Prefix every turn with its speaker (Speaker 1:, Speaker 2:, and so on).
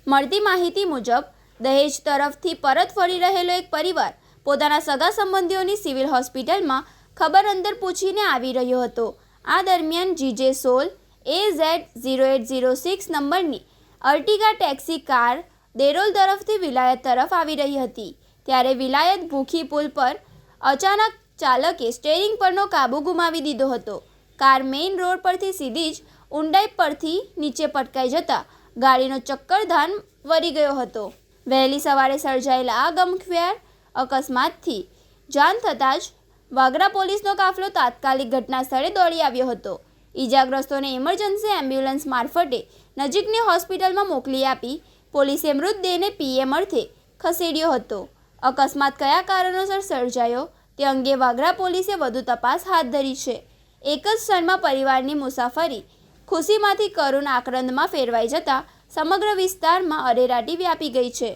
Speaker 1: મળતી માહિતી મુજબ દહેજ તરફથી પરત ફરી રહેલો એક પરિવાર પોતાના સગા સંબંધીઓની સિવિલ હોસ્પિટલમાં ખબર અંતર પૂછીને આવી રહ્યો હતો. આ દરમિયાન GJ16 AZ0806 નંબરની અર્ટિગા ટેક્સી કાર દેરોલ તરફથી વિલાયત તરફ આવી રહી હતી. ત્યારે વિલાયત ભૂખી પુલ પર અચાનક ચાલકે સ્ટેરિંગ પરનો કાબુ ગુમાવી દીધો હતો. કાર મેઇન રોડ પરથી સીધી જ ઊંડાઈ પરથી નીચે પટકાઈ જતા ગાડીનો ચક્કરધાન વળી ગયો હતો. વહેલી સવારે સર્જાયેલા આ ગમખ્યાર અકસ્માતથી જાણ થતાં જ વાગરા પોલીસનો કાફલો તાત્કાલિક ઘટના સ્થળે દોડી આવ્યો હતો. ઈજાગ્રસ્તોને ઇમરજન્સી એમ્બ્યુલન્સ મારફતે નજીકની હોસ્પિટલમાં મોકલી આપી પોલીસે મૃતદેહને PM અર્થે ખસેડ્યો હતો. અકસ્માત કયા કારણોસર સર્જાયો તે અંગે વાગરા પોલીસે વધુ તપાસ હાથ ધરી છે. એક જ ક્ષણમાં પરિવારની મુસાફરી ખુશીમાંથી કરુણ આક્રંદમાં ફેરવાઈ જતા સમગ્ર વિસ્તારમાં અરેરાટી વ્યાપી ગઈ છે.